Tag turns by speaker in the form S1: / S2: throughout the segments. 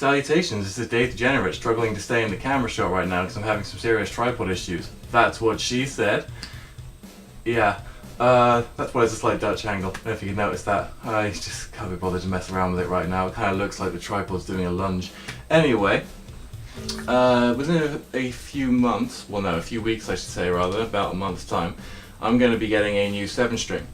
S1: Salutations, this is Degenerate, struggling to stay in the camera shot right now because I'm having some serious tripod issues. That's what she said. Yeah, that's why it's a slight Dutch angle. I don't know if you can notice that. I just can't be bothered to mess around with it right now. It kind of looks like the tripod's doing a lunge. Anyway, within a few months, well no, a few weeks I should say rather, about a month's time, I'm going to be getting a new 7-string.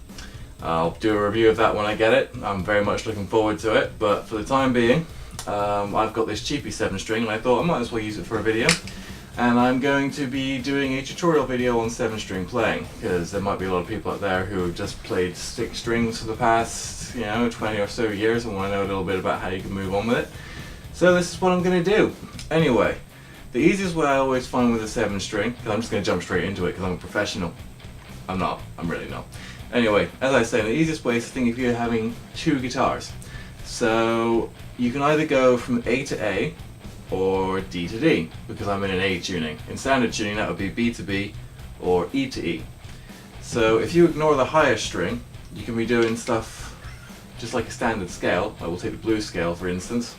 S1: I'll do a review of that when I get it. I'm very much looking forward to it, but for the time being, I've got this cheapy 7-string and I thought I might as well use it for a video. And I'm going to be doing a tutorial video on 7-string playing, because there might be a lot of people out there who have just played 6 strings for the past, 20 or so years and want to know a little bit about how you can move on with it. So this is what I'm going to do. Anyway, the easiest way I always find with a 7-string, because I'm just going to jump straight into it because I'm a professional. I'm not, I'm really not. Anyway, as I say, the easiest way is to think if you're having 2 guitars. So you can either go from A to A or D to D, because I'm in an A tuning. In standard tuning that would be B to B or E to E. So if you ignore the highest string, you can be doing stuff just like a standard scale. I will take the blues scale for instance.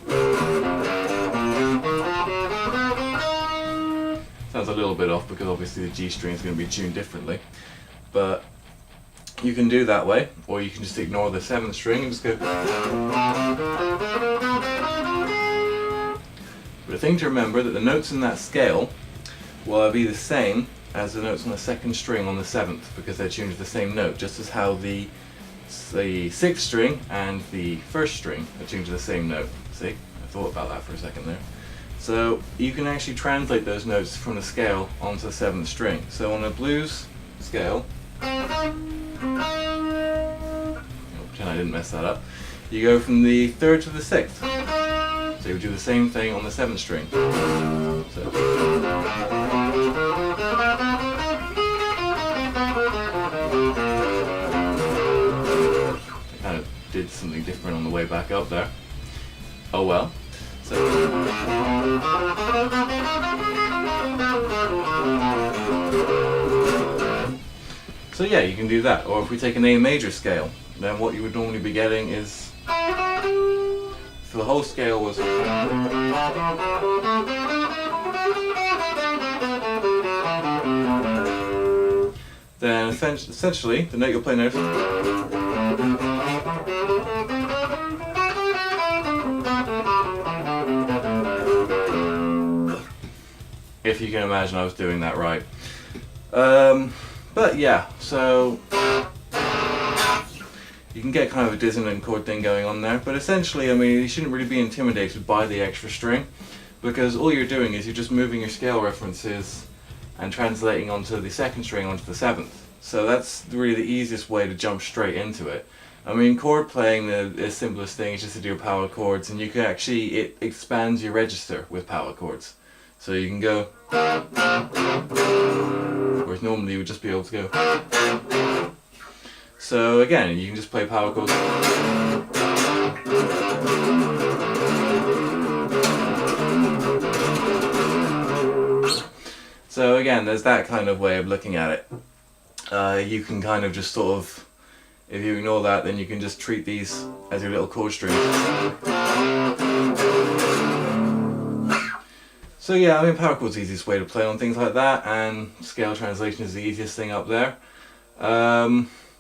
S1: Sounds a little bit off because obviously the G string is going to be tuned differently. But you can do that way, or you can just ignore the 7th string and just go. But the thing to remember that the notes in that scale will be the same as the notes on the 2nd string on the 7th, because they're tuned to the same note, just as how the 6th string and the 1st string are tuned to the same note. See? I thought about that for a second there. So you can actually translate those notes from the scale onto the 7th string. So on a blues scale, pretend I didn't mess that up. You go from the 3rd to the 6th. So you would do the same thing on the 7th string. So. I kind of did something different on the way back up there. Oh well. So yeah, you can do that. Or if we take an A major scale, then what you would normally be getting is, if the whole scale was, then essentially the note you'll play now. If you can imagine I was doing that right. But yeah, so you can get kind of a dissonant chord thing going on there, but essentially, I mean, you shouldn't really be intimidated by the extra string, because all you're doing is you're just moving your scale references and translating onto the 2nd string onto the 7th. So that's really the easiest way to jump straight into it. I mean, chord playing, the simplest thing is just to do power chords, and you can actually, it expands your register with power chords. So you can go, whereas normally you would just be able to go. So again, you can just play power chords. So again, there's that kind of way of looking at it. You can kind of just sort of, if you ignore that, then you can just treat these as your little chord strings. So yeah, I mean, power chords is the easiest way to play on things like that, and scale translation is the easiest thing up there.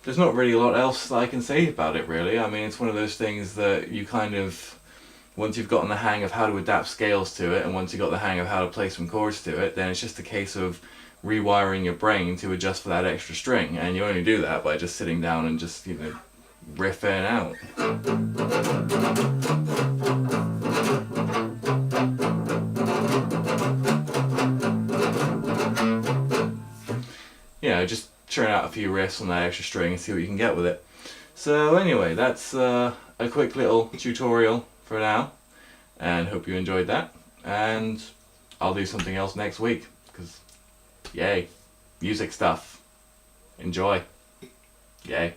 S1: There's not really a lot else that I can say about it really. I mean, it's one of those things that you kind of, once you've gotten the hang of how to adapt scales to it, and once you've got the hang of how to play some chords to it, then it's just a case of rewiring your brain to adjust for that extra string, and you only do that by just sitting down and just, riffing out. Just churn out a few riffs on that extra string and see what you can get with it. So anyway, that's a quick little tutorial for now, and hope you enjoyed that, and I'll do something else next week, because yay, music stuff. Enjoy. Yay.